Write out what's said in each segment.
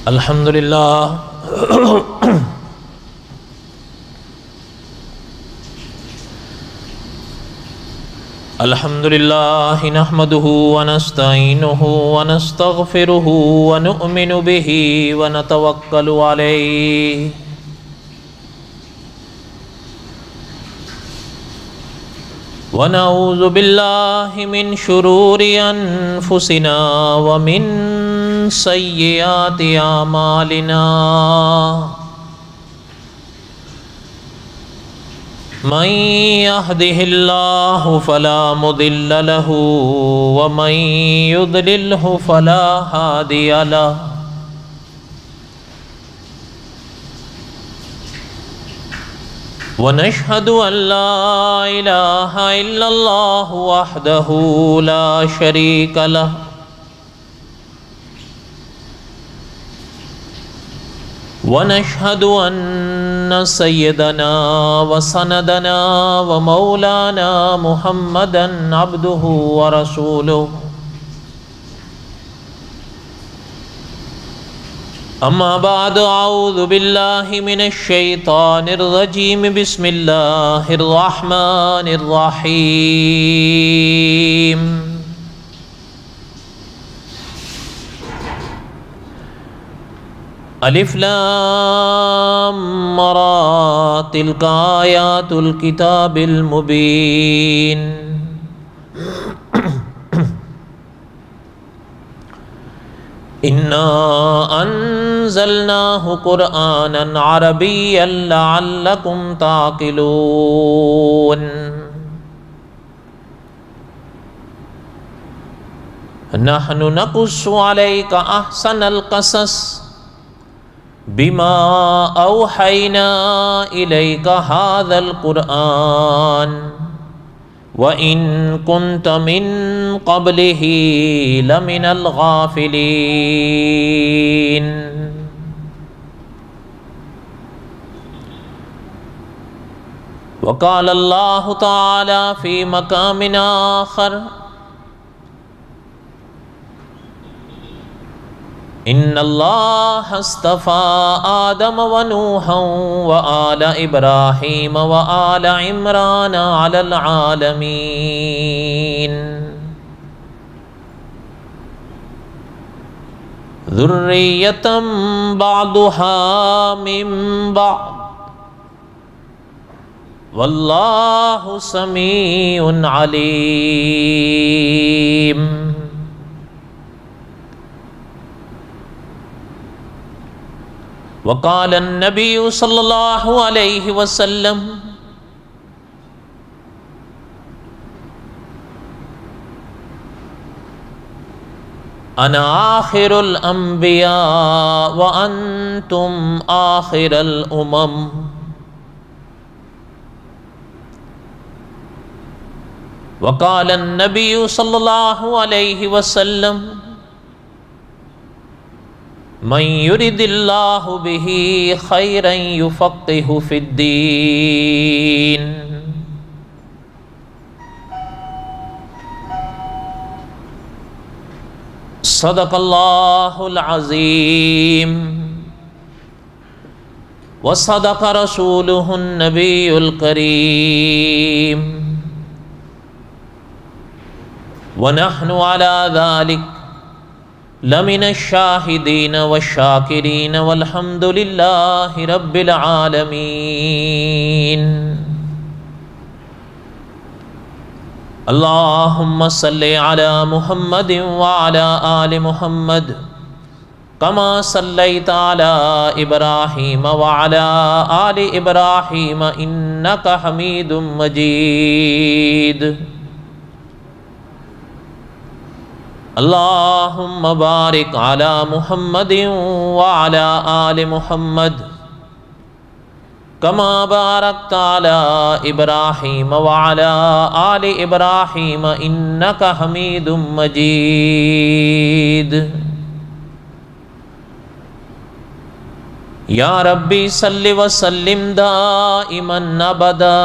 الحمد لله الحمد لله نحمده ونستعينه ونستغفره ونؤمن به ونتوكل عليه ونعوذ بالله من شرور أنفسنا ومن سيئات أعمالنا من يهده الله فلا مضل له ومن يضلله فلا هادي له ونشهد أن لا إله إلا الله وحده لا شريك له ونشهد أن سيدنا وسندنا ومولانا محمدا عبده ورسوله أما بعد أعوذ بالله من الشيطان الرجيم بسم الله الرحمن الرحيم الف لام را تلك آیات الکتاب المبین انا انزلناه قرآنا عربیا لعلکم تعقلون نحن نقص عليك احسن القصص بما اوحینا الیک هذا القرآن وَإِن كُنْتَ مِن قَبْلِهِ لَمِنَ الْغَافِلِينَ وقال الله تعالى في مقام آخر إن الله اصطفى آدم ونوحا وآل إبراهيم وآل عمران على العالمين ذرية بعضها من بعض والله سميع عليم وقال النبي صلى الله عليه وسلم أنا آخر الأنبياء وأنتم آخر الأمم وقال النبي صلى الله عليه وسلم من يرد الله به خيرا يفقهه في الدين صدق الله العظيم وصدق رسوله النبي الكريم ونحن على ذلك لمن الشاهدين والشاكرين والحمد لله رب العالمين اللهم صل على محمد وعلى آل محمد كما صليت على إبراهيم وعلى آل إبراهيم إنك حميد مجيد اللهم بارك على محمد وعلى آل محمد كما باركت على إبراهيم وعلى آل إبراهيم إنك حميد مجيد يا ربي صل وسلم دائما أبدا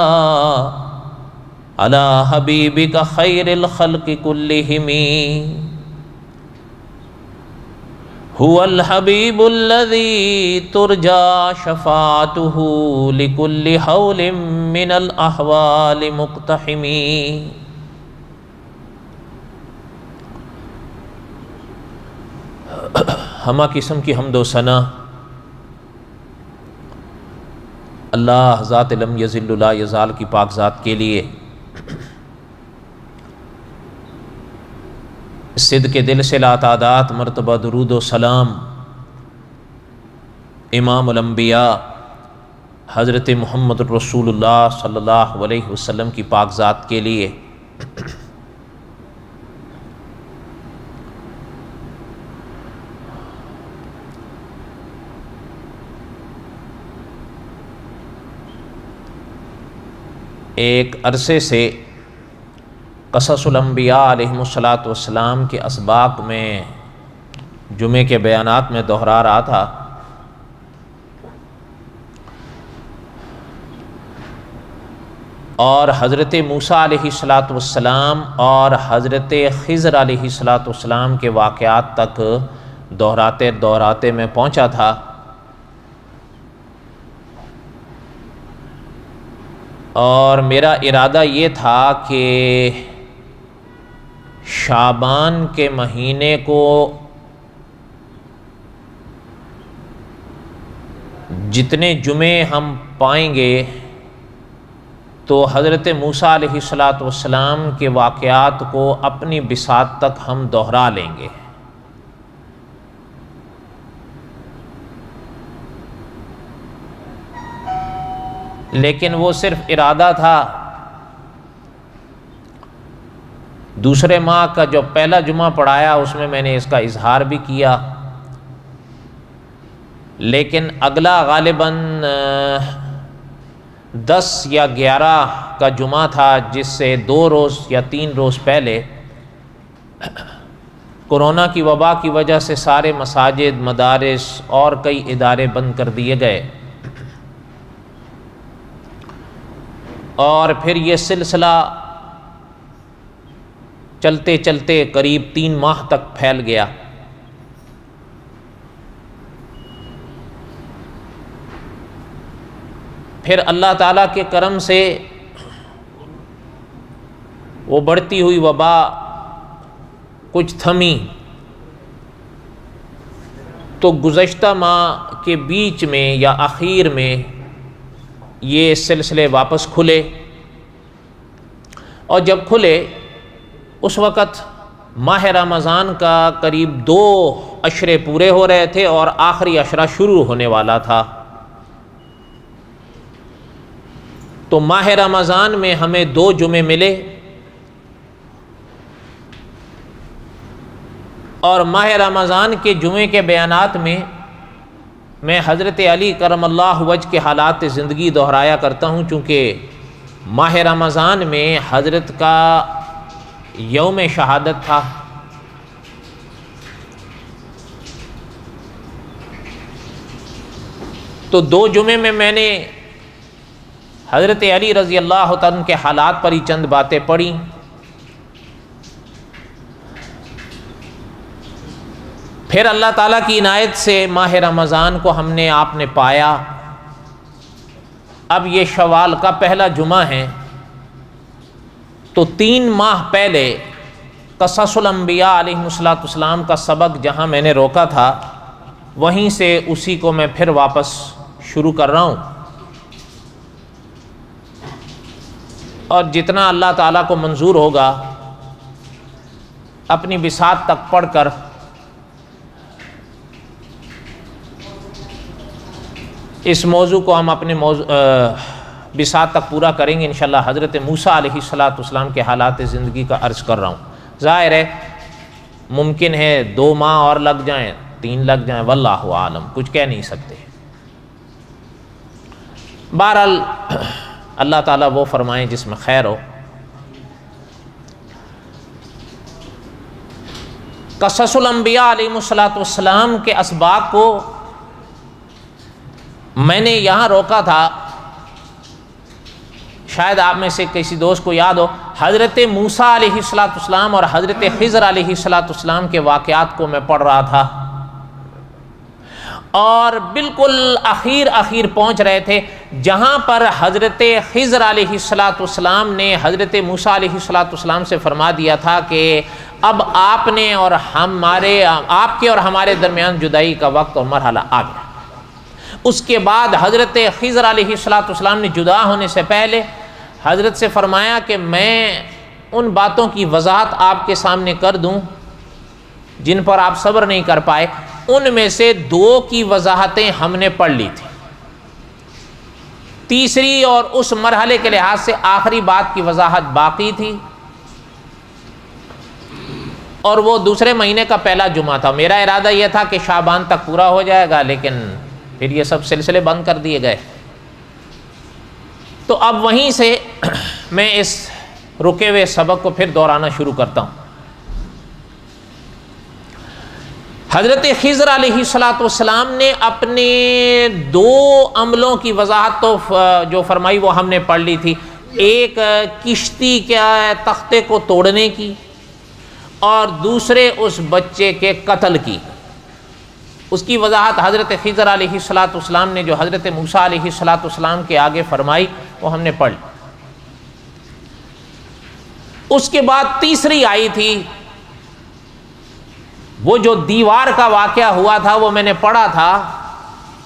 على حبيبك خير الخلق كلهم هو الحبیب الذی ترجا شفاعته لكل حول من الاحوال مقتحمی۔ ہمہ قسم کی حمد و ثنا اللہ ذات لم یزل لا یزال کی پاک ذات کے لیے، صدق دل سے لاتعداد مرتبہ درود و سلام امام الانبیاء حضرت محمد رسول اللہ صلی اللہ علیہ وسلم کی پاک ذات کے لیے۔ ایک عرصے سے قصص الانبیاء علیہم الصلاۃ کے اسباق میں جمعے کے بیانات میں دہرا رہا تھا، اور حضرت موسیٰ علیہ السلام اور حضرت خضر علیہ السلام کے واقعات تک دہراتے دہراتے میں پہنچا تھا، اور میرا ارادہ یہ تھا کہ شعبان کے مہینے کو جتنے جمعے ہم پائیں گے تو حضرت موسیٰ علیہ السلام کے واقعات کو اپنی بساط تک ہم دہرا لیں گے۔ لیکن وہ صرف ارادہ تھا۔ دوسرے ماہ کا جو پہلا جمعہ پڑھایا اس میں نے اس کا اظہار بھی کیا، لیکن اگلا غالباً 10 یا 11 کا جمعہ تھا، جس سے 2 روز یا 3 روز پہلے کورونا کی وبا کی وجہ سے سارے مساجد، مدارس اور کئی ادارے بند کر دیے گئے، اور پھر یہ سلسلہ چلتے چلتے قریب 3 ماہ تک پھیل گیا۔ پھر اللہ تعالیٰ کے کرم سے وہ بڑھتی ہوئی وبا کچھ تھمی، تو گزشتہ ماہ کے بیچ میں یا آخر میں یہ سلسلے واپس کھلے، اور جب کھلے اس وقت ماہ رمضان کا قریب 2 عشرے پورے ہو رہے تھے اور آخری عشرہ شروع ہونے والا تھا۔ تو ماہ رمضان میں ہمیں 2 جمعے ملے، اور ماہ رمضان کے جمعے کے بیانات میں حضرت علی کرم اللہ وجہ کے حالات زندگی دہرایا کرتا ہوں، چونکہ ماہ رمضان میں حضرت کا یوم شہادت تھا۔ تو 2 جمعے میں نے حضرت علی رضی اللہ تعالیٰ کے حالات پر ہی چند باتیں پڑھی۔ پھر اللہ تعالیٰ کی عنایت سے ماہ رمضان کو ہم نے آپ نے پایا۔ اب یہ شوال کا پہلا جمعہ ہے، تو 3 ماہ پہلے قصص الانبیاء علیہ السلام کا سبق جہاں میں نے روکا تھا، وہیں سے اسی کو میں پھر واپس شروع کر رہا ہوں، اور جتنا اللہ تعالیٰ کو منظور ہوگا اپنی بساط تک پڑھ کر اس موضوع کو ہم اپنے بساط تک پورا کریں گے انشاءاللہ۔ حضرت موسیٰ علیہ السلام کے حالات زندگی کا عرض کر رہا ہوں۔ ظاہر ہے ممکن ہے 2 ماہ اور لگ جائیں، 3 لگ جائیں، واللہ عالم، کچھ کہہ نہیں سکتے۔ بہرحال اللہ تعالیٰ وہ فرمائیں جس میں خیر ہو۔ قصص الانبیاء علیہ السلام کے اسباق کو میں نے یہاں روکا تھا، شاید آپ میں سے کسی دوست کو یاد ہو، حضرت موسیٰ علیہ السلام اور حضرت خضر علیہ السلام کے واقعات کو میں پڑھ رہا تھا۔ اور بالکل اخیر پہنچ رہے تھے جہاں پر حضرت خضر علیہ السلام نے حضرت موسیٰ علیہ السلام سے فرما دیا تھا کہ اب آپ کے اور ہمارے درمیان جدائی کا وقت اور مرحلہ آ گیا۔ اس کے بعد حضرت خضر علیہ السلام نے جدا ہونے سے پہلے حضرت سے فرمایا کہ میں ان باتوں کی وضاحت آپ کے سامنے کر دوں جن پر آپ صبر نہیں کر پائے۔ ان میں سے 2 کی وضاحتیں ہم نے پڑھ لی تھی، تیسری اور اس مرحلے کے لحاظ سے آخری بات کی وضاحت باقی تھی، اور وہ دوسرے مہینے کا پہلا جمعہ تھا۔ میرا ارادہ یہ تھا کہ شعبان تک پورا ہو جائے گا، لیکن پھر یہ سب سلسلے بند کر دیے گئے۔ تو اب وہیں سے میں اس رکے ہوئے سبق کو پھر دہرانا شروع کرتا ہوں۔ حضرت خضر علیہ السلام نے اپنے 2 عملوں کی وضاحت تو جو فرمائی وہ ہم نے پڑھ لی تھی، ایک کشتی کے تختے کو توڑنے کی اور دوسرے اس بچے کے قتل کی۔ اس کی وضاحت حضرت خضر علیہ السلام نے جو حضرت موسیٰ علیہ السلام کے آگے فرمائی وہ ہم نے پڑھ لی۔ اس کے بعد تیسری آئی تھی، وہ جو دیوار کا واقعہ ہوا تھا وہ میں نے پڑھا تھا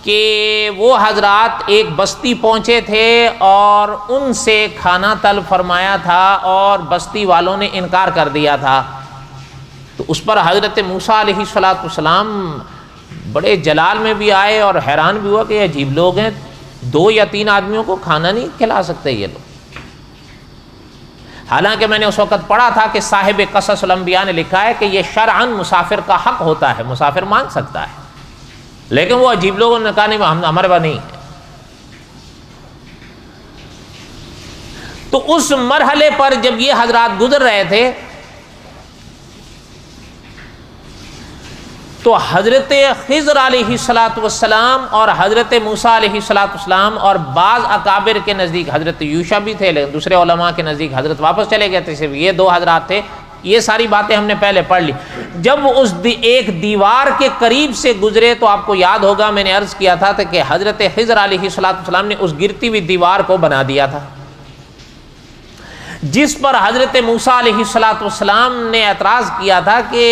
کہ وہ حضرات ایک بستی پہنچے تھے اور ان سے کھانا طلب فرمایا تھا اور بستی والوں نے انکار کر دیا تھا۔ تو اس پر حضرت موسیٰ علیہ السلام بڑے جلال میں بھی آئے اور حیران بھی ہوا کہ یہ عجیب لوگ ہیں، 2 یا 3 آدمیوں کو کھانا نہیں کھلا سکتے یہ لوگ۔ حالانکہ میں نے اس وقت پڑھا تھا کہ صاحب قصص الانبیاء نے لکھا ہے کہ یہ شرعاً مسافر کا حق ہوتا ہے، مسافر مانگ سکتا ہے، لیکن وہ عجیب لوگوں نے کہا نہیں ہمارے پاس نہیں ہے۔ تو اس مرحلے پر جب یہ حضرات گزر رہے تھے تو حضرت خضر علیہ السلام اور حضرت موسیٰ علیہ السلام اور بعض اکابر کے نزدیک حضرت یوشع بھی تھے، لیکن دوسرے علماء کے نزدیک حضرت واپس چلے گئے تھے، صرف یہ 2 حضرات تھے۔ یہ ساری باتیں ہم نے پہلے پڑھ لی۔ جب اس ایک دیوار کے قریب سے گزرے تو آپ کو یاد ہوگا میں نے عرض کیا تھا کہ حضرت خضر علیہ السلام نے اس گرتی ہوئی دیوار کو بنا دیا تھا، جس پر حضرت موسیٰ علیہ السلام نے اعتراض کیا تھا کہ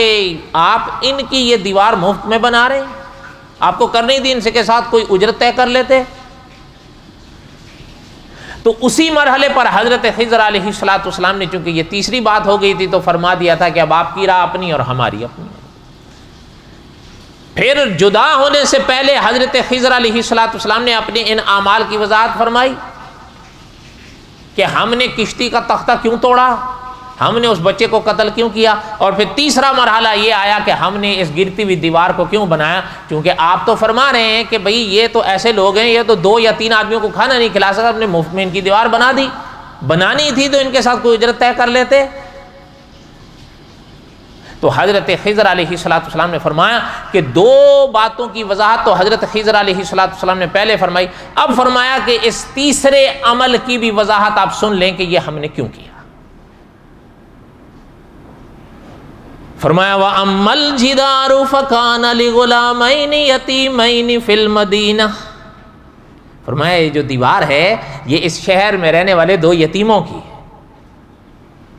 آپ ان کی یہ دیوار مفت میں بنا رہے ہیں، آپ کو کرنے دی ان سے کے ساتھ کوئی اجرت طے کر لیتے۔ تو اسی مرحلے پر حضرت خضر علیہ السلام نے چونکہ یہ تیسری بات ہو گئی تھی تو فرما دیا تھا کہ اب آپ کی راہ اپنی اور ہماری اپنی۔ پھر جدا ہونے سے پہلے حضرت خضر علیہ السلام نے اپنے ان اعمال کی وضاحت فرمائی کہ ہم نے کشتی کا تختہ کیوں توڑا، ہم نے اس بچے کو قتل کیوں کیا، اور پھر تیسرا مرحلہ یہ آیا کہ ہم نے اس گرتی ہوئی دیوار کو کیوں بنایا، کیونکہ آپ تو فرما رہے ہیں کہ بھئی یہ تو ایسے لوگ ہیں، یہ تو 2 یا 3 آدمیوں کو کھانا نہیں کھلا سکتا، ہم نے مفت میں ان کی دیوار بنا دی، بنانی تھی تو ان کے ساتھ کوئی اجرت طے کر لیتے۔ تو حضرت خضر علیہ السلام نے فرمایا کہ 2 باتوں کی وضاحت تو حضرت خضر علیہ السلام نے پہلے فرمائی، اب فرمایا کہ اس تیسرے عمل کی بھی وضاحت آپ سن لیں کہ یہ ہم نے کیوں کیا۔ فرمایا وَأَمَّا الْجِدَارُ فَكَانَ لِغُلَامَيْنِ يَتِيمَيْنِ فِي الْمَدِينَةِ، فرمایا یہ جو دیوار ہے یہ اس شہر میں رہنے والے 2 یتیموں کی ہے۔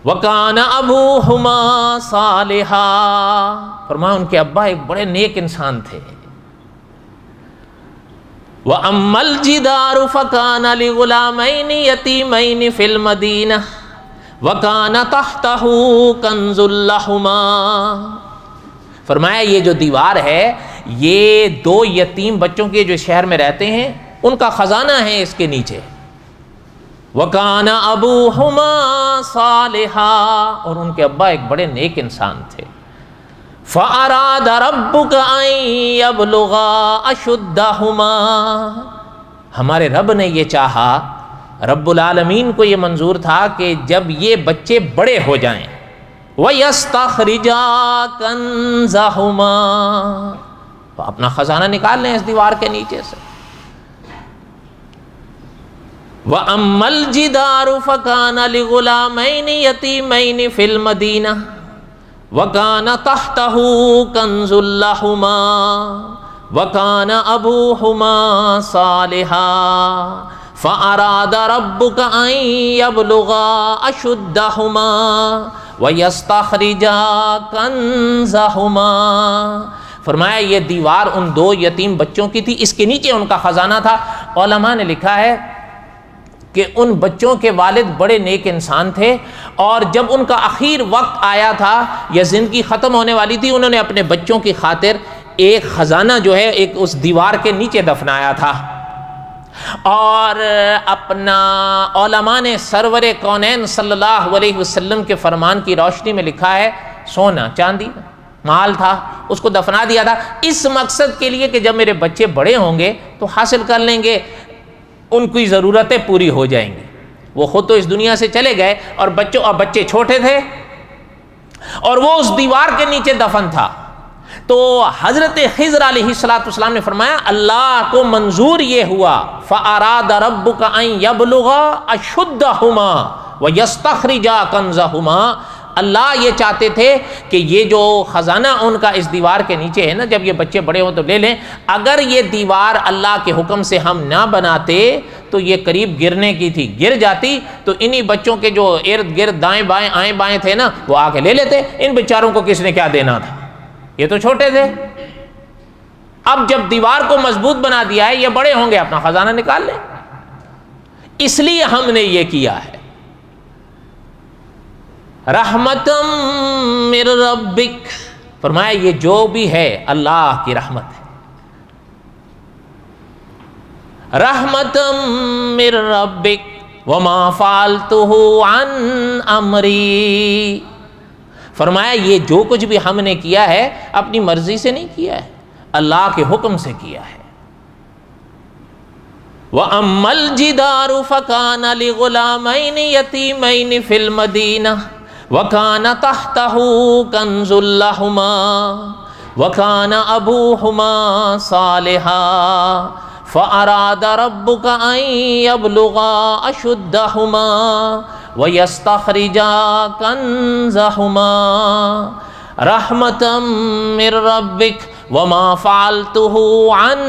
وَكَانَ أَبُوهُمَا صَالِحًا، فرمایا ان کے ابا ایک بڑے نیک انسان تھے۔ وَأَمَّا الْجِدَارُ فَكَانَ لِغُلَامَيْنِ يَتِيمَيْنِ فِي الْمَدِينَةِ وَكَانَ تَحْتَهُ كَنْزٌ لَهُمَا، فرمایا یہ جو دیوار ہے یہ 2 یتیم بچوں کے جو شہر میں رہتے ہیں ان کا خزانہ ہے اس کے نیچے۔ وَكَانَ أَبُوهُمَا صَالِحًا، اور ان کے ابا ایک بڑے نیک انسان تھے۔ فَأَرَادَ رَبُّكَ أَن يَبْلُغَا أَشُدَّهُمَا، ہمارے رب نے یہ چاہا، رب العالمین کو یہ منظور تھا کہ جب یہ بچے بڑے ہو جائیں وَيَسْتَخْرِجَا كَنْزَهُمَا، تو اپنا خزانہ نکال لیں اس دیوار کے نیچے سے۔ وَأَمَّا الْجِدَارُ فَكَانَ لِغُلَامَيْنِ يَتِيمَيْنِ فِي الْمَدِينَةِ وَكَانَ تَحْتَهُ كَنْزٌ لَهُمَا وَكَانَ أَبُوهُمَا صَالِحًا فَأَرَادَ رَبُّكَ أَن يَبْلُغَا أَشُدَّهُمَا وَيَسْتَخْرِجَا كَنزَهُمَا۔ فرمایا یہ دیوار ان دو یتیم بچوں کی تھی، اس کے نیچے ان کا خزانہ تھا۔ علماء نے لکھا ہے کہ ان بچوں کے والد بڑے نیک انسان تھے، اور جب ان کا آخر وقت آیا تھا یا زندگی ختم ہونے والی تھی، انہوں نے اپنے بچوں کی خاطر ایک خزانہ جو ہے ایک اس دیوار کے نیچے دفنایا تھا۔ اور اپنا علماء نے سرور کونین صلی اللہ علیہ وسلم کے فرمان کی روشنی میں لکھا ہے سونا چاندی مال تھا، اس کو دفنا دیا تھا اس مقصد کے لیے کہ جب میرے بچے بڑے ہوں گے تو حاصل کر لیں گے، ان کی ضرورتیں پوری ہو جائیں گی۔ وہ خود تو اس دنیا سے چلے گئے اور بچے چھوٹے تھے اور وہ اس دیوار کے نیچے دفن تھا۔ تو حضرت خضر علیہ السلام نے فرمایا اللہ کو منظور یہ ہوا فَأَرَادَ رَبُّكَ أَن يَبْلُغَا أَشُدَّهُمَا وَيَسْتَخْرِجَا كَنزَهُمَا۔ اللہ یہ چاہتے تھے کہ یہ جو خزانہ ان کا اس دیوار کے نیچے ہے نا، جب یہ بچے بڑے ہوں تو لے لیں۔ اگر یہ دیوار اللہ کے حکم سے ہم نہ بناتے تو یہ قریب گرنے کی تھی، گر جاتی تو انہی بچوں کے جو ارد گرد دائیں بائیں آئیں بائیں تھے نا، وہ آ کے لے لیتے۔ ان بیچاروں کو کس نے کیا دینا تھا، یہ تو چھوٹے تھے۔ اب جب دیوار کو مضبوط بنا دیا ہے، یہ بڑے ہوں گے اپنا خزانہ نکال لیں، اس لیے ہم نے یہ کیا ہے۔ رحمتم من ربک، فرمایا یہ جو بھی ہے اللہ کی رحمت ہے۔ رحمتم من ربک وما فعلتہ عن امری، فرمایا یہ جو کچھ بھی ہم نے کیا ہے اپنی مرضی سے نہیں کیا ہے، اللہ کے حکم سے کیا ہے۔ وَأَمَّا الْجِدَارُ فَكَانَ لِغُلَامَيْنِ يَتِيمَيْنِ فِي الْمَدِينَةِ وَكَانَ تَحْتَهُ كَنْزٌ لَهُمَا وَكَانَ أَبُوهُمَا صَالِحًا فَأَرَادَ رَبُّكَ أَن يَبْلُغَا أَشُدَّهُمَا وَيَسْتَخْرِجَا كَنزَهُمَا رَحْمَةً مِّن رَّبِّكَ وَمَا فَعَلْتُهُ عَنْ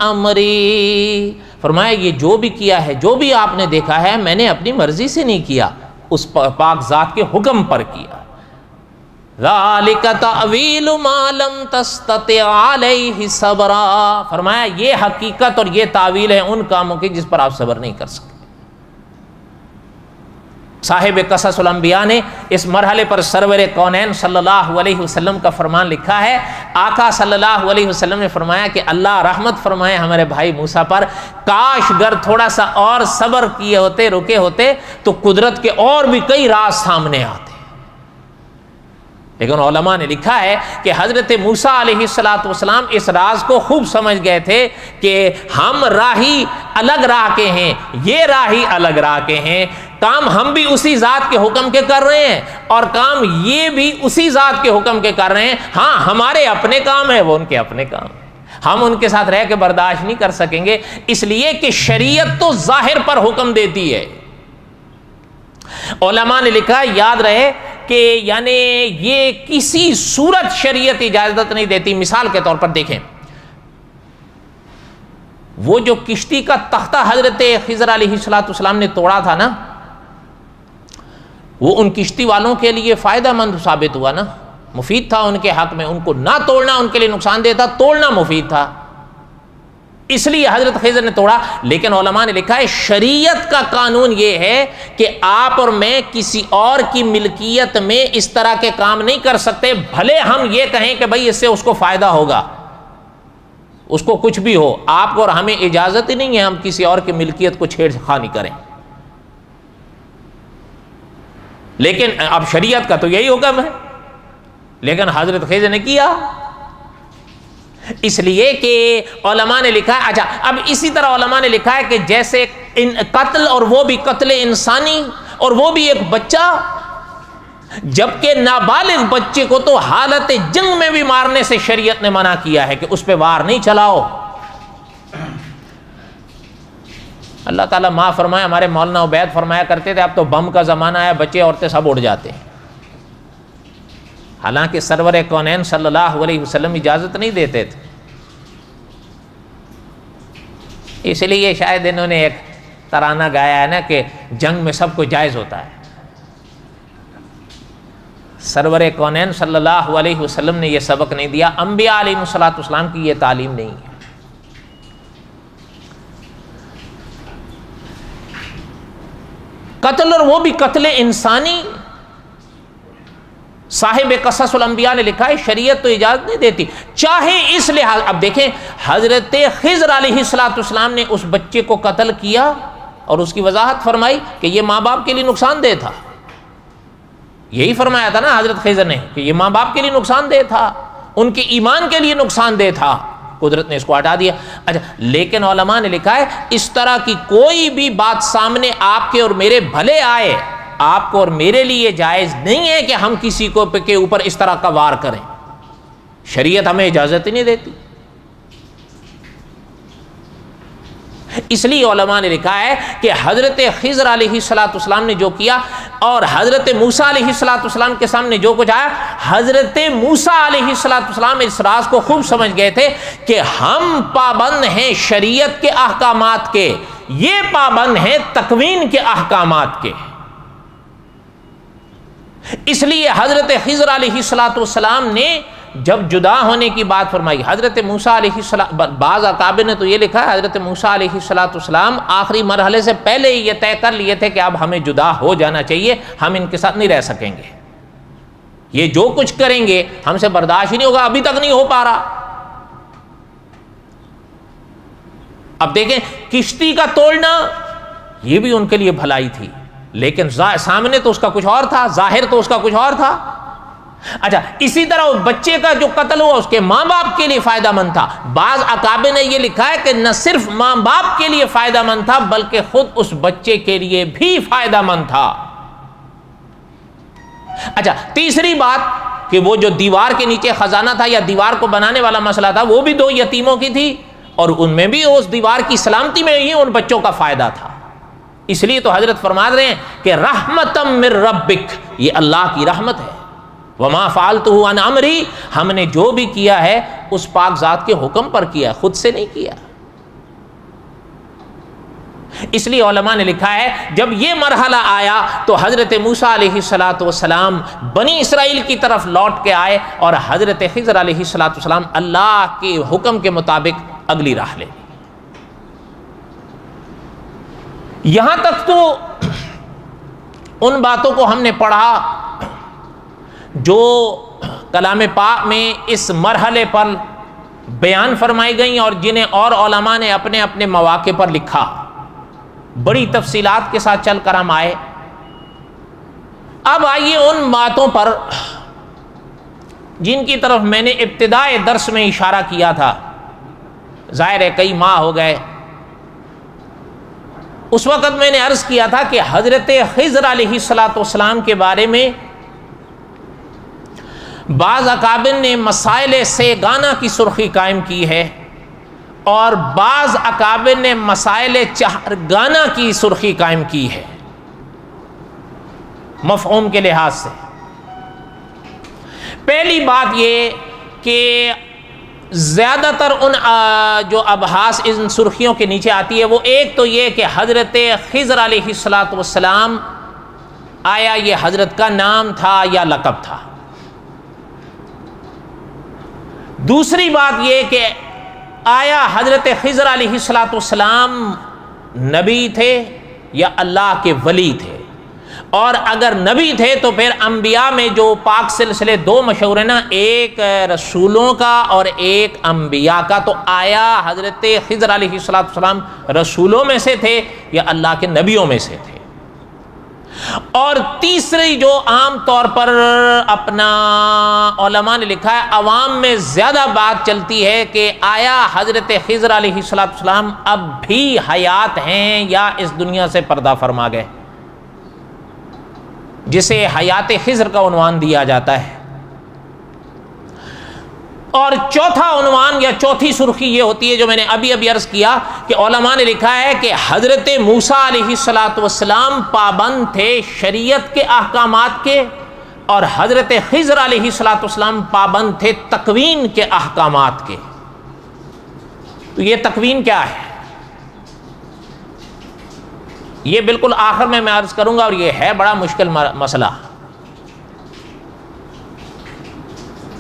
أَمْرِي، فرمایا یہ جو بھی کیا ہے، جو بھی آپ نے دیکھا ہے، میں نے اپنی مرضی سے نہیں کیا، اس پاک ذات کے حکم پر کیا۔ ذَلِكَ تَأْوِيلُ مَا لَمْ تَسْتَطِعْ عَلَيْهِ صَبْرًا، فرمایا یہ حقیقت اور یہ تعویل ہے ان کاموں کی جس پر آپ صبر نہیں کر سکتے۔ صاحب قصص الانبیاء نے اس مرحلے پر سرور کونین صلی اللہ علیہ وسلم کا فرمان لکھا ہے۔ آقا صلی اللہ علیہ وسلم نے فرمایا کہ اللہ رحمت فرمائے ہمارے بھائی موسیٰ پر، کاش گر تھوڑا سا اور صبر کیے ہوتے، رکے ہوتے تو قدرت کے اور بھی کئی راز سامنے آتے۔ لیکن علماء نے لکھا ہے کہ حضرت موسیٰ علیہ السلام اس راز کو خوب سمجھ گئے تھے کہ ہم راہی الگ راہ کے ہیں، یہ راہی الگ راہ کے ہیں، کام ہم بھی اسی ذات کے حکم کے کر رہے ہیں اور کام یہ بھی اسی ذات کے حکم کے کر رہے ہیں۔ ہاں ہمارے اپنے کام ہیں، وہ ان کے اپنے کام ہیں، ہم ان کے ساتھ رہ کے برداشت نہیں کر سکیں گے، اس لیے کہ شریعت تو ظاہر پر حکم دیتی ہے۔ علماء نے لکھا یاد رہے کہ یعنی یہ کسی صورت شریعت اجازت نہیں دیتی۔ مثال کے طور پر دیکھیں، وہ جو کشتی کا تختہ حضرت خضر علیہ السلام نے توڑا تھا نا، وہ ان کشتی والوں کے لیے فائدہ مند ثابت ہوا نا، مفید تھا ان کے حق میں، ان کو نہ توڑنا ان کے لیے نقصان دہ تھا، توڑنا مفید تھا، اس لیے حضرت خضر نے توڑا۔ لیکن علماء نے لکھا ہے شریعت کا قانون یہ ہے کہ آپ اور میں کسی اور کی ملکیت میں اس طرح کے کام نہیں کر سکتے، بھلے ہم یہ کہیں کہ بھائی اس سے اس کو فائدہ ہوگا، اس کو کچھ بھی ہو، آپ کو اور ہمیں اجازت ہی نہیں ہے ہم کسی اور کی ملکیت کو چھیڑ خانی کریں۔ لیکن اب شریعت کا تو یہی حکم ہے، لیکن حضرت خضر نے کیا، اس لیے کہ علماء نے لکھا ہے۔ اچھا، اب اسی طرح علماء نے لکھا ہے کہ جیسے قتل، اور وہ بھی قتل انسانی، اور وہ بھی ایک بچہ، جبکہ نابالغ بچے کو تو حالت جنگ میں بھی مارنے سے شریعت نے منع کیا ہے کہ اس پہ وار نہیں چلاؤ۔ اللہ تعالیٰ معاف فرمائے، ہمارے مولانا عبید فرمایا کرتے تھے اب تو بم کا زمانہ ہے، بچے عورتیں سب اڑ جاتے ہیں، حالانکہ سرور کونین صلی اللہ علیہ وسلم اجازت نہیں دیتے تھے۔ اس لیے شاید انہوں نے ایک ترانہ گایا ہے نا کہ جنگ میں سب کو جائز ہوتا ہے. سرور کونین صلی اللہ علیہ وسلم نے یہ سبق نہیں دیا، انبیاء علیہ السلام کی یہ تعلیم نہیں ہے. قتل، اور وہ بھی قتل انسانی. صاحب قصص الانبیاء نے لکھا ہے شریعت تو اجازت نہیں دیتی، چاہے اس لحاظ. اب دیکھیں حضرت خضر علیہ السلام نے اس بچے کو قتل کیا اور اس کی وضاحت فرمائی کہ یہ ماں باپ کے لیے نقصان دہ تھا. یہی فرمایا تھا نا حضرت خضر نے کہ یہ ماں باپ کے لیے نقصان دہ تھا، ان کے ایمان کے لیے نقصان دہ تھا. قدرت نے اس کو ہٹا دیا. اچھا، لیکن علماء نے لکھا ہے اس طرح کی کوئی بھی بات سامنے آپ کے اور میرے بھلے آئے، آپ کو اور میرے لیے جائز نہیں ہے کہ ہم کسی کو کے اوپر اس طرح کا وار کریں. شریعت ہمیں اجازت ہی نہیں دیتی. اس لیے علماء نے لکھا ہے کہ حضرت خضر علیہ السلام نے جو کیا اور حضرت موسیٰ علیہ السلام کے سامنے جو کچھ آیا، حضرت موسیٰ علیہ السلام اس راز کو خوب سمجھ گئے تھے کہ ہم پابند ہیں شریعت کے احکامات کے، یہ پابند ہیں تکوین کے احکامات کے. اس لیے حضرت خضر علیہ السلام نے جب جدا ہونے کی بات فرمائی، حضرت موسیٰ علیہ السلام، بعض اکابر نے تو یہ لکھا ہے حضرت موسیٰ علیہ السلام آخری مرحلے سے پہلے ہی یہ طے کر لیے تھے کہ اب ہمیں جدا ہو جانا چاہیے، ہم ان کے ساتھ نہیں رہ سکیں گے، یہ جو کچھ کریں گے ہم سے برداشت ہی نہیں ہوگا. ابھی تک نہیں ہو پا رہا. اب دیکھیں کشتی کا توڑنا یہ بھی ان کے لیے بھلائی تھی، لیکن سامنے تو اس کا کچھ اور تھا، ظاہر تو اس کا کچھ اور تھا. اچھا، اسی طرح اس بچے کا جو قتل ہوا اس کے ماں باپ کے لیے فائدہ مند تھا. بعض اکابر نے یہ لکھا ہے کہ نہ صرف ماں باپ کے لیے فائدہ مند تھا بلکہ خود اس بچے کے لیے بھی فائدہ مند تھا. اچھا، تیسری بات کہ وہ جو دیوار کے نیچے خزانہ تھا یا دیوار کو بنانے والا مسئلہ تھا، وہ بھی 2 یتیموں کی تھی اور ان میں بھی اس دیوار کی سلامتی میں ہی ان بچوں کا فائدہ تھا. اس لیے تو حضرت فرما رہے ہیں کہ رحمتم من ربک، یہ اللہ کی رحمت ہے. وما فعلتہ عن امری، ہم نے جو بھی کیا ہے اس پاک ذات کے حکم پر کیا، خود سے نہیں کیا. اس لیے علماء نے لکھا ہے جب یہ مرحلہ آیا تو حضرت موسیٰ علیہ السلام بنی اسرائیل کی طرف لوٹ کے آئے اور حضرت خضر علیہ السلام اللہ کے حکم کے مطابق اگلی راہ لے. یہاں تک تو ان باتوں کو ہم نے پڑھا جو کلام پاک میں اس مرحلے پر بیان فرمائی گئیں اور جنہیں اور علماء نے اپنے اپنے مواقع پر لکھا. بڑی تفصیلات کے ساتھ چل کر ہم آئے. اب آئیے ان باتوں پر جن کی طرف میں نے ابتدائے درس میں اشارہ کیا تھا. ظاہر ہے کئی ماہ ہو گئے. اس وقت میں نے عرض کیا تھا کہ حضرت خضر علیہ السلام کے بارے میں بعض اکابر نے مسائل سیگانہ کی سرخی قائم کی ہے اور بعض اکابر نے مسائل چہرگانہ کی سرخی قائم کی ہے مفہوم کے لحاظ سے. پہلی بات یہ کہ زیادہ تر ان جو ابحاث ان سرخیوں کے نیچے آتی ہے وہ ایک تو یہ کہ حضرت خضر علیہ السلام آیا یہ حضرت کا نام تھا یا لقب تھا. دوسری بات یہ کہ آیا حضرت خضر علیہ السلام نبی تھے یا اللہ کے ولی تھے، اور اگر نبی تھے تو پھر انبیاء میں جو پاک سلسلے 2 مشہور ہیں نا، ایک رسولوں کا اور ایک انبیاء کا، تو آیا حضرت خضر علیہ السلام رسولوں میں سے تھے یا اللہ کے نبیوں میں سے تھے. اور تیسری جو عام طور پر اپنا علماء نے لکھا ہے عوام میں زیادہ بات چلتی ہے کہ آیا حضرت خضر علیہ السلام اب بھی حیات ہیں یا اس دنیا سے پردہ فرما گئے، جسے حیات خضر کا عنوان دیا جاتا ہے. اور چوتھا عنوان یا چوتھی سرخی یہ ہوتی ہے جو میں نے ابھی عرض کیا کہ علماء نے لکھا ہے کہ حضرت موسیٰ علیہ السلام پابند تھے شریعت کے احکامات کے اور حضرت خضر علیہ السلام پابند تھے تکوین کے احکامات کے. تو یہ تکوین کیا ہے؟ یہ بالکل آخر میں عرض کروں گا، اور یہ ہے بڑا مشکل مسئلہ.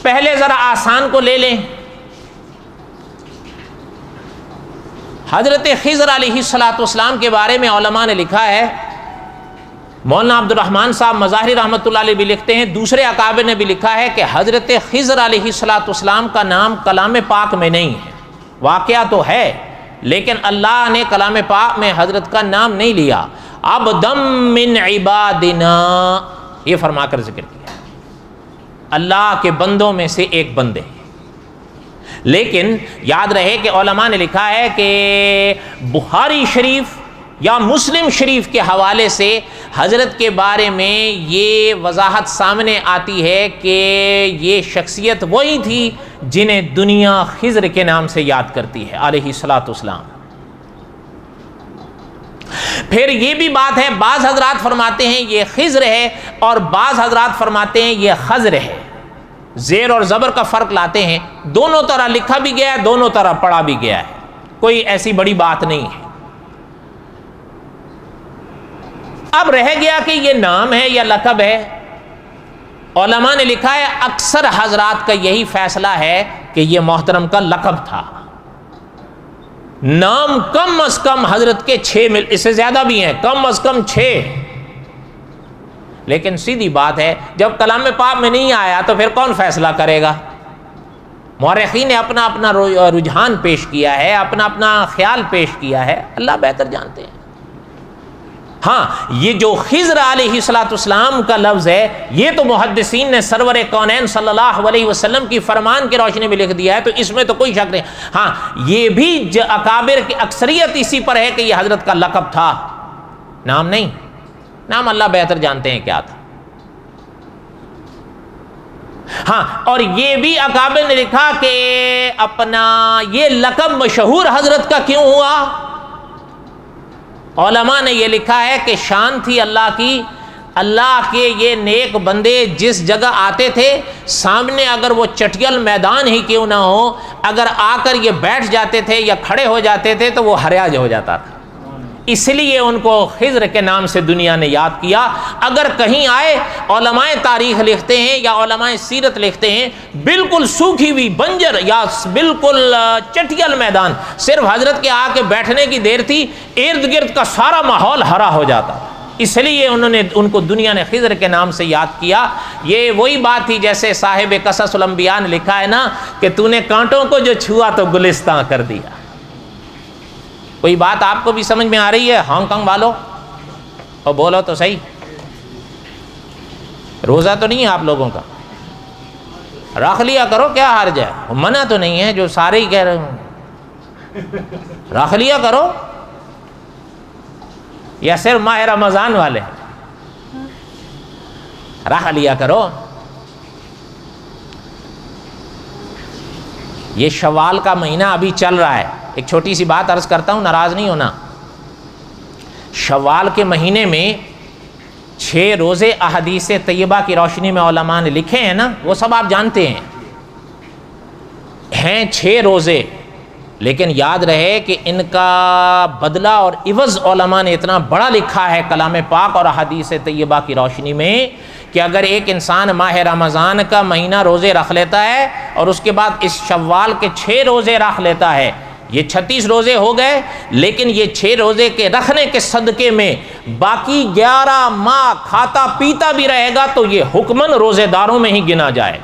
پہلے ذرا آسان کو لے لیں. حضرت خضر علیہ السلام کے بارے میں علماء نے لکھا ہے، مولانا عبد الرحمن صاحب مظاہری رحمۃ اللہ علیہ بھی لکھتے ہیں، دوسرے اکابر نے بھی لکھا ہے کہ حضرت خضر علیہ السلام کا نام کلام پاک میں نہیں ہے. واقعہ تو ہے لیکن اللہ نے کلام پاک میں حضرت کا نام نہیں لیا. عبدم من عبادنا یہ فرما کر ذکر کیا، اللہ کے بندوں میں سے ایک بندے. لیکن یاد رہے کہ علماء نے لکھا ہے کہ بخاری شریف یا مسلم شریف کے حوالے سے حضرت کے بارے میں یہ وضاحت سامنے آتی ہے کہ یہ شخصیت وہی تھی جنہیں دنیا خضر کے نام سے یاد کرتی ہے علیہ الصلاۃ والسلام. پھر یہ بھی بات ہے، بعض حضرات فرماتے ہیں یہ خضر ہے اور بعض حضرات فرماتے ہیں یہ خضر ہے. زیر اور زبر کا فرق لاتے ہیں، دونوں طرح لکھا بھی گیا ہے، دونوں طرح پڑھا بھی گیا ہے، کوئی ایسی بڑی بات نہیں ہے. اب رہ گیا کہ یہ نام ہے یا لقب ہے. علماء نے لکھا ہے اکثر حضرات کا یہی فیصلہ ہے کہ یہ محترم کا لقب تھا. نام کم از کم حضرت کے 6 اس سے زیادہ بھی ہیں، کم از کم 6. لیکن سیدھی بات ہے جب کلام پاک میں نہیں آیا تو پھر کون فیصلہ کرے گا؟ مورخین نے اپنا اپنا رجحان پیش کیا ہے، اپنا اپنا خیال پیش کیا ہے، اللہ بہتر جانتے ہیں. ہاں یہ جو خضر علیہ السلام کا لفظ ہے یہ تو محدثین نے سرور کونین صلی اللہ علیہ وسلم کی فرمان کی روشنی میں لکھ دیا ہے، تو اس میں تو کوئی شک نہیں. ہاں یہ بھی اکابر کی اکثریت اسی پر ہے کہ یہ حضرت کا لقب تھا، نام نہیں. نام اللہ بہتر جانتے ہیں کیا تھا. ہاں اور یہ بھی اکابر نے لکھا کہ اپنا یہ لقب مشہور حضرت کا کیوں ہوا. علماء نے یہ لکھا ہے کہ شان تھی اللہ کی، اللہ کے یہ نیک بندے جس جگہ آتے تھے سامنے اگر وہ چٹیل میدان ہی کیوں نہ ہو، اگر آ کر یہ بیٹھ جاتے تھے یا کھڑے ہو جاتے تھے تو وہ ہریاج ہو جاتا تھا. اس لیے ان کو خضر کے نام سے دنیا نے یاد کیا. اگر کہیں آئے، علماء تاریخ لکھتے ہیں یا علماء سیرت لکھتے ہیں، بالکل سوکھی ہوئی بنجر یا بالکل چٹیل میدان، صرف حضرت کے آ کے بیٹھنے کی دیر تھی، ارد گرد کا سارا ماحول ہرا ہو جاتا. اس لیے ان کو دنیا نے خضر کے نام سے یاد کیا. یہ وہی بات تھی جیسے صاحب قصص الانبیاء نے لکھا ہے نا کہ تو نے کانٹوں کو جو چھوا تو گلستان کر دیا. کوئی بات آپ کو بھی سمجھ میں آ رہی ہے ہانگ کانگ والوں؟ اور بولو تو صحیح، روزہ تو نہیں ہے آپ لوگوں کا، رکھ لیا کرو، کیا حرج ہے؟ منع تو نہیں ہے جو سارے ہی کہہ رہے ہوں، رکھ لیا کرو. یا صرف ماہ رمضان والے؟ رکھ لیا کرو. یہ شوال کا مہینہ ابھی چل رہا ہے. ایک چھوٹی سی بات عرض کرتا ہوں، ناراض نہیں ہونا. شوال کے مہینے میں 6 روزے احادیث طیبہ کی روشنی میں علماء نے لکھے ہیں نا، وہ سب آپ جانتے ہیں 6 روزے. لیکن یاد رہے کہ ان کا بدلہ اور عوض علماء نے اتنا بڑا لکھا ہے کلام پاک اور احادیث طیبہ کی روشنی میں کہ اگر ایک انسان ماہ رمضان کا مہینہ روزے رکھ لیتا ہے اور اس کے بعد اس شوال کے 6 روزے رکھ لیتا ہے، یہ 36 روزے ہو گئے، لیکن یہ 6 روزے کے رکھنے کے صدقے میں باقی 11 ماہ کھاتا پیتا بھی رہے گا تو یہ حکماً روزے داروں میں ہی گنا جائے.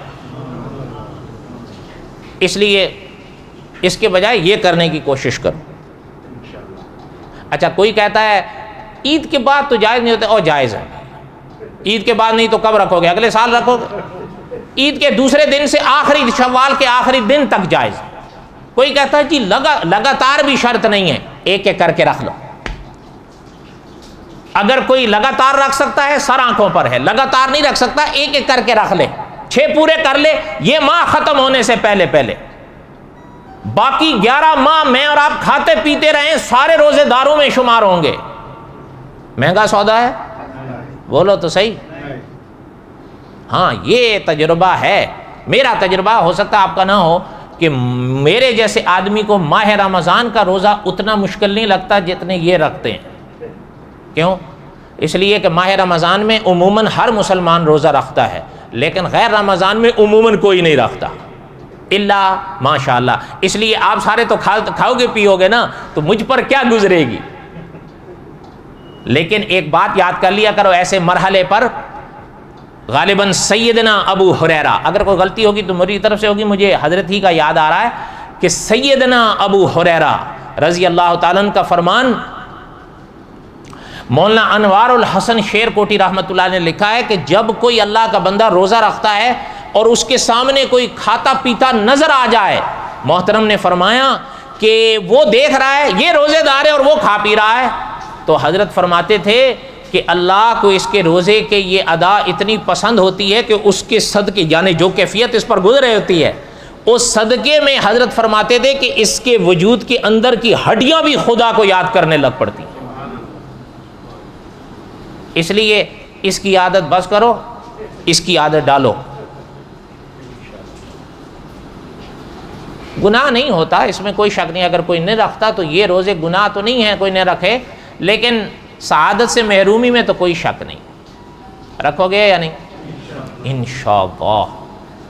اس لیے اس کے بجائے یہ کرنے کی کوشش کرو. اچھا کوئی کہتا ہے عید کے بعد تو جائز نہیں ہوتا، اور جائز ہے. عید کے بعد نہیں تو کب رکھو گے؟ اگلے سال رکھو گے. عید کے دوسرے دن سے آخری شوال کے آخری دن تک جائز. کوئی کہتا ہے جی لگاتار بھی شرط نہیں ہے، ایک ایک کر کے رکھ لو. اگر کوئی لگاتار رکھ سکتا ہے سر آنکھوں پر ہے، لگاتار نہیں رکھ سکتا ایک ایک کر کے رکھ لے، 6 پورے کر لے، یہ ماہ ختم ہونے سے پہلے پہلے. باقی 11 ماہ میں اور آپ کھاتے پیتے رہیں، سارے روزے داروں میں شمار ہوں گے. مہنگا سودا ہے؟ بولو تو صحیح. ہاں یہ تجربہ ہے، میرا تجربہ، ہو سکتا آپ کا نہ ہو، کہ میرے جیسے آدمی کو ماہ رمضان کا روزہ اتنا مشکل نہیں لگتا جتنے یہ رکھتے ہیں. کیوں؟ اس لیے کہ ماہ رمضان میں عموماً ہر مسلمان روزہ رکھتا ہے، لیکن غیر رمضان میں عموماً کوئی نہیں رکھتا الا ماشاء اللہ۔ اس لیے آپ سارے تو کھاؤ گے پیو گے نا، تو مجھ پر کیا گزرے گی؟ لیکن ایک بات یاد کر لیا کرو، ایسے مرحلے پر غالباً سیدنا ابو ہریرہ، اگر کوئی غلطی ہوگی تو میری طرف سے ہوگی، مجھے حضرت ہی کا یاد آ رہا ہے کہ سیدنا ابو ہریرہ رضی اللہ تعالیٰ عنہ کا فرمان، مولانا انوار الحسن شیر کوٹی رحمۃ اللہ نے لکھا ہے کہ جب کوئی اللہ کا بندہ روزہ رکھتا ہے اور اس کے سامنے کوئی کھاتا پیتا نظر آ جائے، محترم نے فرمایا کہ وہ دیکھ رہا ہے یہ روزے دار ہے اور وہ کھا پی رہا ہے، تو حضرت فرماتے تھے کہ اللہ کو اس کے روزے کے یہ ادا اتنی پسند ہوتی ہے کہ اس کے صدقے، یعنی جو کیفیت اس پر گزر رہی ہوتی ہے، اس صدقے میں حضرت فرماتے تھے کہ اس کے وجود کے اندر کی ہڈیاں بھی خدا کو یاد کرنے لگ پڑتی ہیں۔ اس لیے اس کی عادت بس کرو، اس کی عادت ڈالو۔ گناہ نہیں ہوتا، اس میں کوئی شک نہیں، اگر کوئی نہیں رکھتا تو یہ روزے گناہ تو نہیں ہے کوئی نہیں رکھے، لیکن سعادت سے محرومی میں تو کوئی شک نہیں۔ رکھو گے یا نہیں؟ انشاءاللہ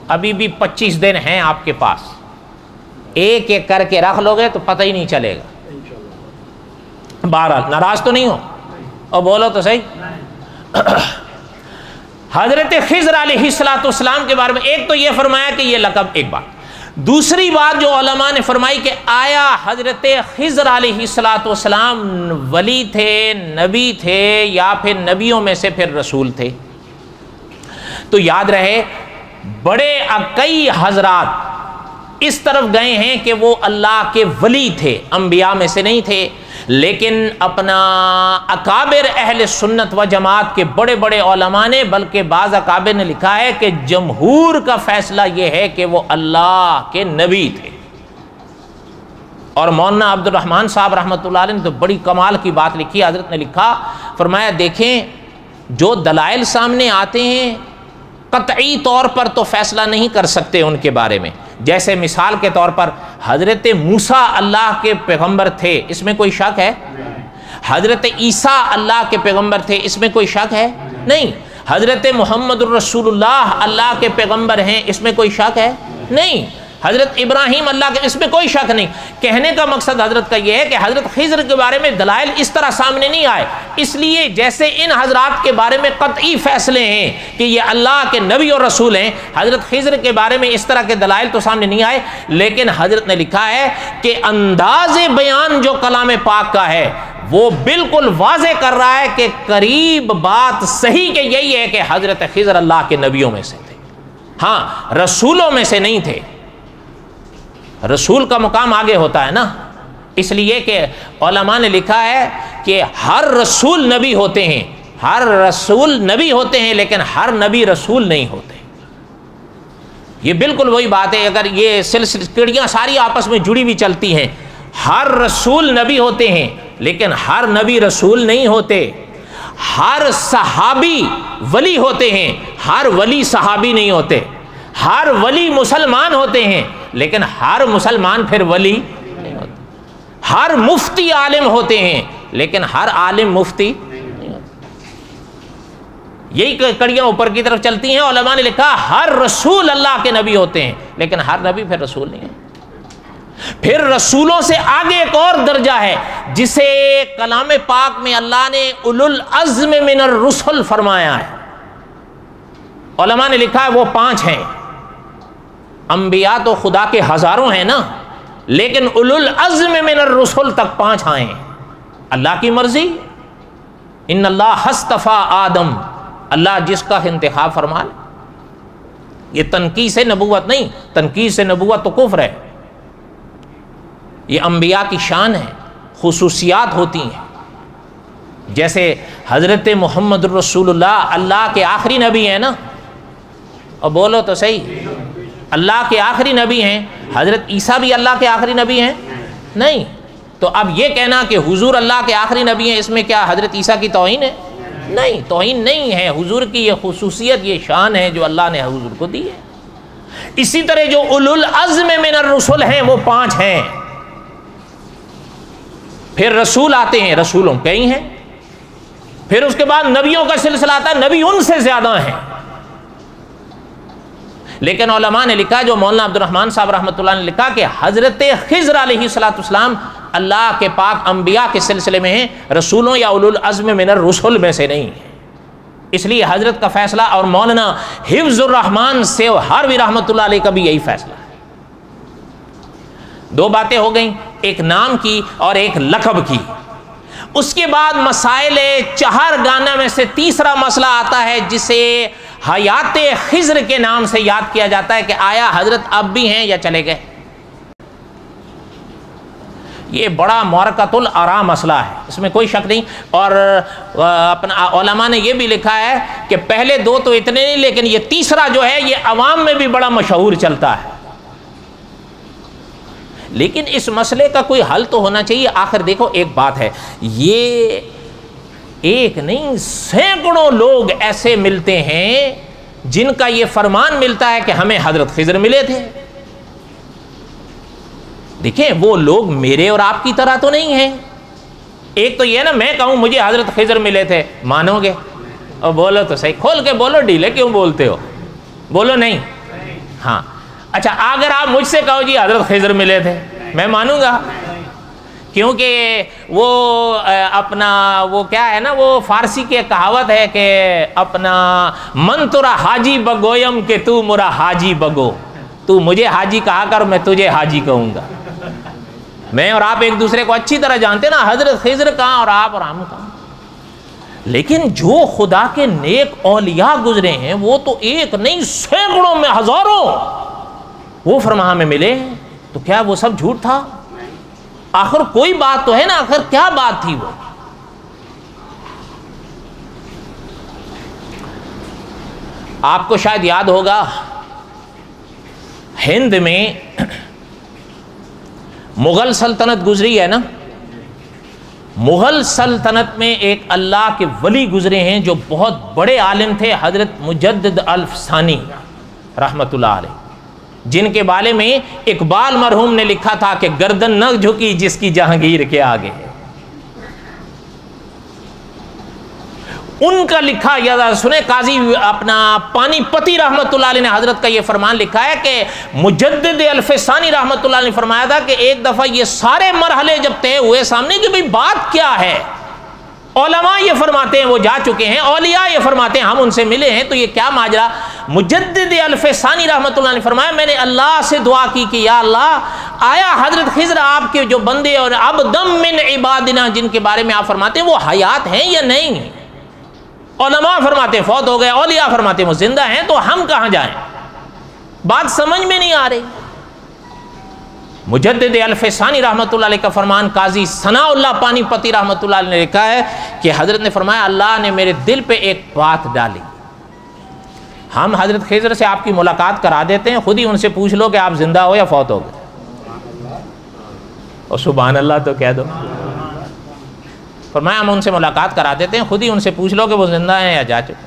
ابھی بھی 25 دن ہیں آپ کے پاس، ایک ایک کر کے رکھ لو گے تو پتہ ہی نہیں چلے گا۔ بہرحال ناراض تو نہیں ہو، اور بولو تو صحیح۔ حضرت خضر علیہ السلام کے بارے میں ایک تو یہ فرمایا کہ یہ لقب، ایک بات۔ دوسری بات جو علماء نے فرمائی کہ آیا حضرت خضر علیہ السلام ولی تھے، نبی تھے، یا پھر نبیوں میں سے پھر رسول تھے؟ تو یاد رہے بڑے کئی حضرات اس طرف گئے ہیں کہ وہ اللہ کے ولی تھے، انبیاء میں سے نہیں تھے، لیکن اپنا اکابر اہل سنت و جماعت کے بڑے بڑے علماء نے، بلکہ بعض اکابر نے لکھا ہے کہ جمہور کا فیصلہ یہ ہے کہ وہ اللہ کے نبی تھے۔ اور مولانا عبد الرحمن صاحب رحمۃ اللہ علیہ نے تو بڑی کمال کی بات لکھی، حضرت نے لکھا، فرمایا دیکھیں جو دلائل سامنے آتے ہیں قطعی طور پر تو فیصلہ نہیں کر سکتے ان کے بارے میں، جیسے مثال کے طور پر حضرت موسیٰ اللہ کے پیغمبر تھے، اس میں کوئی شک ہے؟ حضرت عیسیٰ اللہ کے پیغمبر تھے، اس میں کوئی شک ہے؟ نہیں۔ حضرت محمد الرسول اللہ اللہ کے پیغمبر ہیں، اس میں کوئی شک ہے؟ نہیں۔ حضرت ابراہیم اللہ کے، اس میں کوئی شک نہیں۔ کہنے کا مقصد حضرت کا یہ ہے کہ حضرت خضر کے بارے میں دلائل اس طرح سامنے نہیں آئے، اس لیے جیسے ان حضرات کے بارے میں قطعی فیصلے ہیں کہ یہ اللہ کے نبی اور رسول ہیں، حضرت خضر کے بارے میں اس طرح کے دلائل تو سامنے نہیں آئے، لیکن حضرت نے لکھا ہے کہ انداز بیان جو کلام پاک کا ہے وہ بالکل واضح کر رہا ہے کہ قریب بات صحیح کہ یہی ہے کہ حضرت خضر اللہ کے نبیوں میں سے تھے، ہاں رسولوں میں سے نہیں تھے۔ رسول کا مقام آگے ہوتا ہے نا، اس لیے کہ علماء نے لکھا ہے کہ ہر رسول نبی ہوتے ہیں، ہر رسول نبی ہوتے ہیں، لیکن ہر نبی رسول نہیں ہوتے۔ یہ بالکل وہی بات ہے، اگر یہ سلسلہ کڑیاں ساری آپس میں جڑی ہوئی چلتی ہیں، ہر رسول نبی ہوتے ہیں لیکن ہر نبی رسول نہیں ہوتے، ہر صحابی ولی ہوتے ہیں، ہر ولی صحابی نہیں ہوتے، ہر ولی مسلمان ہوتے ہیں لیکن ہر مسلمان پھر ولی نہیں ہوتے، ہر مفتی عالم ہوتے ہیں لیکن ہر عالم مفتی نہیں ہوتے۔ یہی کڑیاں اوپر کی طرف چلتی ہیں۔ علماء نے لکھا ہر رسول اللہ کے نبی ہوتے ہیں لیکن ہر نبی پھر رسول نہیں ہے۔ پھر رسولوں سے آگے ایک اور درجہ ہے جسے کلام پاک میں اللہ نے اولو العزم من الرسل فرمایا ہے۔ علماء نے لکھا ہے وہ 5 ہیں۔ انبیاء تو خدا کے ہزاروں ہیں نا، لیکن اولو العزم من الرسل تک 5 آئے ہیں۔ اللہ کی مرضی، ان اللہ اصطفیٰ آدم، اللہ جس کا انتخاب فرما لے۔ یہ تنقیص سے نبوت نہیں، تنقیص سے نبوت تو کفر ہے۔ یہ انبیاء کی شان ہے، خصوصیات ہوتی ہیں، جیسے حضرت محمد الرسول اللہ اللہ کے آخری نبی ہیں نا، اور بولو تو صحیح، اللہ کے آخری نبی ہیں۔ حضرت عیسیٰ بھی اللہ کے آخری نبی ہیں؟ نہیں۔ تو اب یہ کہنا کہ حضور اللہ کے آخری نبی ہیں، اس میں کیا حضرت عیسیٰ کی توہین ہے؟ نہیں، توہین نہیں ہے، حضور کی یہ خصوصیت، یہ شان ہے جو اللہ نے حضور کو دی ہے۔ اسی طرح جو اولو العزم من الرسل ہیں وہ 5 ہیں۔ پھر رسول آتے ہیں، رسولوں کئی ہیں، پھر اس کے بعد نبیوں کا سلسلہ آتا ہے، نبی ان سے زیادہ ہیں. لیکن علماء نے لکھا، جو مولانا عبد الرحمن صاحب رحمۃ اللہ نے لکھا کہ حضرت خضر علیہ السلام اللہ کے پاک انبیاء کے سلسلے میں ہیں، رسولوں یا اولو العزم من الرسل میں سے نہیں ہیں. اس لیے حضرت کا فیصلہ اور مولانا حفظ الرحمان سے ہروی رحمۃ اللہ علیہ کا بھی یہی فیصلہ ہے. دو باتیں ہو گئیں، ایک نام کی اور ایک لقب کی. اس کے بعد مسائل چہار گانا میں سے تیسرا مسئلہ آتا ہے جسے حیات خضر کے نام سے یاد کیا جاتا ہے کہ آیا حضرت اب بھی ہیں یا چلے گئے. یہ بڑا معرکۃ الآراء مسئلہ ہے، اس میں کوئی شک نہیں. اور اپنا علماء نے یہ بھی لکھا ہے کہ پہلے دو تو اتنے نہیں، لیکن یہ تیسرا جو ہے یہ عوام میں بھی بڑا مشہور چلتا ہے. لیکن اس مسئلے کا کوئی حل تو ہونا چاہیے. آخر دیکھو ایک بات ہے، یہ ایک نہیں سینکڑوں لوگ ایسے ملتے ہیں جن کا یہ فرمان ملتا ہے کہ ہمیں حضرت خضر ملے تھے. دیکھیں وہ لوگ میرے اور آپ کی طرح تو نہیں ہیں. ایک تو یہ نا میں کہوں مجھے حضرت خضر ملے تھے، مانو گے؟ اور بولو تو صحیح، کھول کے بولو، ڈھیلے کیوں بولتے ہو؟ بولو نہیں. ہاں اچھا، اگر آپ مجھ سے کہو جی حضرت خضر ملے تھے، میں مانوں گا، کیونکہ وہ اپنا وہ کیا ہے نا، وہ فارسی کی کہاوت ہے کہ اپنا من ترا حاجی بگویم کہ تو مرا حاجی بگو. تو مجھے حاجی کہا کر، میں تجھے حاجی کہوں گا. میں اور آپ ایک دوسرے کو اچھی طرح جانتے نا، حضرت خضر کہاں اور آپ اور ہم کہاں. لیکن جو خدا کے نیک اولیاء گزرے ہیں وہ تو ایک نہیں سینکڑوں میں ہزاروں وہ فرما میں ملے ہیں. تو کیا وہ سب جھوٹ تھا؟ آخر کوئی بات تو ہے نا، آخر کیا بات تھی وہ؟ آپ کو شاید یاد ہوگا ہند میں مغل سلطنت گزری ہے نا. مغل سلطنت میں ایک اللہ کے ولی گزرے ہیں جو بہت بڑے عالم تھے، حضرت مجدد الفسانی رحمت اللہ علیہ، جن کے بارے میں اقبال مرحوم نے لکھا تھا کہ گردن نہ جھکی جس کی جہانگیر کے آگے. ان کا لکھا یاد سنے، قاضی اپنا پانی پتی رحمت اللہ علیہ نے حضرت کا یہ فرمان لکھا ہے کہ مجدد الفسانی رحمت اللہ علیہ نے فرمایا تھا کہ ایک دفعہ یہ سارے مرحلے جب طے ہوئے سامنے کہ بھئی بات کیا ہے، علماء یہ فرماتے ہیں وہ جا چکے ہیں، اولیاء یہ فرماتے ہیں ہم ان سے ملے ہیں، تو یہ کیا ماجرا؟ مجدد الفسانی رحمت اللہ نے فرمایا میں نے اللہ سے دعا کی کہ یا اللہ، آیا حضرت خضر آپ کے جو بندے اور عبدم من عبادنا جن کے بارے میں آپ فرماتے ہیں وہ حیات ہیں یا نہیں؟ علماء فرماتے ہیں فوت ہو گئے، اولیاء فرماتے ہیں وہ زندہ ہیں، تو ہم کہاں جائیں؟ بات سمجھ میں نہیں آ رہی. مجدد الفسانی رحمت اللہ علیہ کا فرمان قاضی ثناء اللہ پانی پتی رحمت اللہ علیہ نے لکھا ہے کہ حضرت نے فرمایا اللہ نے میرے دل پہ ایک بات ڈالی، ہم حضرت خضر سے آپ کی ملاقات کرا دیتے ہیں، خود ہی ان سے پوچھ لو کہ آپ زندہ ہو یا فوت ہو گئے. اور سبحان اللہ تو کہہ دو. فرمایا ہم ان سے ملاقات کرا دیتے ہیں، خود ہی ان سے پوچھ لو کہ وہ زندہ ہیں یا جا چکے.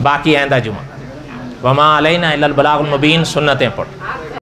باقی آئندہ جمعہ وما علینا الا البلاغ المبین سنتیں پڑھ.